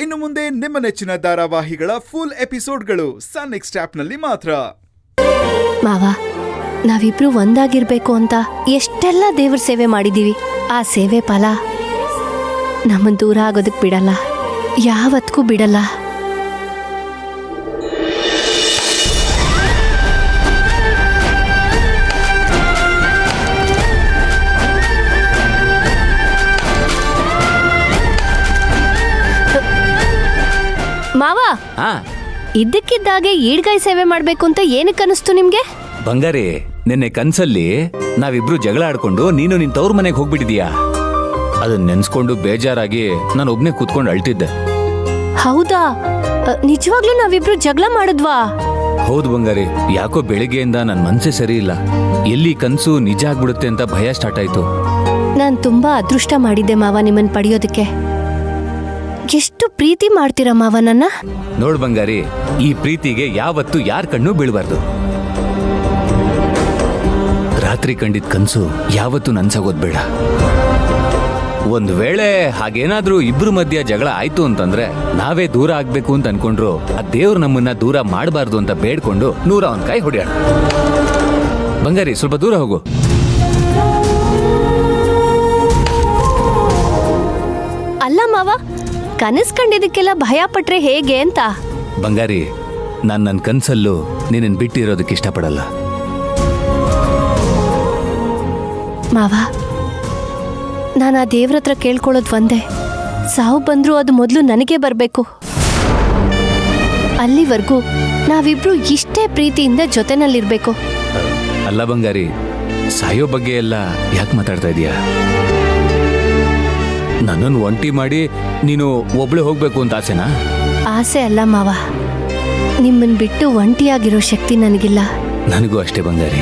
ಇನ್ನು ಮುಂದೆ ನಿಮ್ಮ ನೆಚ್ಚಿನ ಧಾರಾವಾಹಿಗಳ ಫುಲ್ ಎಪಿಸೋಡ್ಗಳು ಸನ್ ನೆಕ್ಸ್ಟ್ ಆಪ್ನಲ್ಲಿ ಮಾತ್ರ. ಮಾವ, ನಾವಿಬ್ರು ಒಂದಾಗಿರ್ಬೇಕು ಅಂತ ಎಷ್ಟೆಲ್ಲ ದೇವ್ರ ಸೇವೆ ಮಾಡಿದೀವಿ. ಆ ಸೇವೆ ಫಲ ನಮ್ಮನ್ ದೂರ ಆಗೋದಕ್ ಬಿಡಲ್ಲ, ಯಾವತ್ತಿಗೂ ಬಿಡಲ್ಲ. ಮಾವ, ಇದ್ದಕ್ಕಿದ್ದಾಗೆ ಈಡ್ಗಾಯಿ ಸೇವೆ ಮಾಡ್ಬೇಕು ಅಂತ ಏನಕ್ಕೆ ಅನಿಸ್ತು ನಿಮ್ಗೆ? ಬಂಗಾರಿ, ನಿನ್ನೆ ಕನ್ಸಲ್ಲಿ ನಾವಿಬ್ರು ಜಗಳ ಆಡ್ಕೊಂಡು ನೀನು ನಿನ್ ತವ್ರ ಮನೆಗೆ ಹೋಗ್ಬಿಟ್ಟಿದೀಯಾ. ಅದನ್ನ ನೆನ್ಸ್ಕೊಂಡು ಬೇಜಾರಾಗಿ ನಾನು ಒಬ್ನೇ ಕೂತ್ಕೊಂಡು ಅಳ್ತಿದ್ದೆ. ಹೌದಾ? ನಿಜವಾಗ್ಲೂ ನಾವಿಬ್ರು ಜಗಳ ಮಾಡಿದ್ವಾ? ಹೌದು ಬಂಗಾರಿ, ಯಾಕೋ ಬೆಳಿಗ್ಗೆಯಿಂದ ನನ್ ಮನ್ಸೇ ಸರಿ ಇಲ್ಲ. ಎಲ್ಲಿ ಕನ್ಸು ನಿಜ ಆಗ್ಬಿಡುತ್ತೆ ಅಂತ ಭಯ ಸ್ಟಾರ್ಟ್ ಆಯ್ತು. ನಾನ್ ತುಂಬಾ ಅದೃಷ್ಟ ಮಾಡಿದ್ದೆ ಮಾವ ನಿಮ್ಮನ್ ಪಡೆಯೋದಕ್ಕೆ. ಎಷ್ಟು ಪ್ರೀತಿ ಮಾಡ್ತೀರಾ ಮಾವ ನನ್ನ? ನೋಡ್ ಬಂಗಾರಿ, ಈ ಪ್ರೀತಿಗೆ ಯಾವತ್ತು ಯಾರ ಕಣ್ಣು ಬೀಳ್ಬಾರ್ದು. ರಾತ್ರಿ ಕಂಡಿದ್ ಕನ್ಸು ಯಾವತ್ತು ನನ್ಸಾಗೋದ್ ಬೇಡ. ಒಂದ್ ವೇಳೆ ಹಾಗೇನಾದ್ರೂ ಇಬ್ರು ಮಧ್ಯ ಜಗಳ ಆಯ್ತು ಅಂತಂದ್ರೆ ನಾವೇ ದೂರ ಆಗ್ಬೇಕು ಅಂತ ಅನ್ಕೊಂಡ್ರು ಆ ದೇವ್ರು ನಮ್ಮನ್ನ ದೂರ ಮಾಡಬಾರ್ದು ಅಂತ ಬೇಡ್ಕೊಂಡು 101 ಕಾಯಿ ಹೊಡೆಯೋಣ. ಬಂಗಾರಿ, ಸ್ವಲ್ಪ ದೂರ ಹೋಗು. ಅಲ್ಲ ಮಾವ, ಕನಸ್ ಕಂಡಿದ್ದಕ್ಕೆಲ್ಲ ಭಯ ಪಟ್ರೆ ಹೇಗೆ ಅಂತ. ಬಂಗಾರಿ, ನನ್ನ ಕನ್ಸಲ್ಲೂ ನಿನ್ನ ಬಿಟ್ಟಿರೋದಕ್ಕೆ ಇಷ್ಟಪಡಲ್ಲ. ಮಾವ, ನಾನು ಆ ದೇವ್ರ ಹತ್ರ ಕೇಳ್ಕೊಳ್ಳೋದು ಒಂದೇ, ಸಾವು ಬಂದ್ರೂ ಅದು ಮೊದಲು ನನಗೆ ಬರಬೇಕು. ಅಲ್ಲಿವರೆಗೂ ನಾವಿಬ್ರು ಇಷ್ಟೇ ಪ್ರೀತಿಯಿಂದ ಜೊತೆನಲ್ಲಿರ್ಬೇಕು. ಅಲ್ಲ ಬಂಗಾರಿ, ಸಾಯೋ ಬಗ್ಗೆ ಎಲ್ಲ ಯಾಕೆ ಮಾತಾಡ್ತಾ ಇದೀಯಾ? ನನ್ನನ್ನು ಒಂಟಿ ಮಾಡಿ ನೀನು ಒಬ್ಳೆ ಹೋಗ್ಬೇಕು ಅಂತ ಆಸೆನಾ? ಆಸೆ ಅಲ್ಲ ಮಾವ, ನಿಮ್ಮನ್ ಬಿಟ್ಟು ಒಂಟಿಯಾಗಿರೋ ಶಕ್ತಿ ನನಗಿಲ್ಲ. ನನಗೂ ಅಷ್ಟೇ ಬಂಗಾರಿ.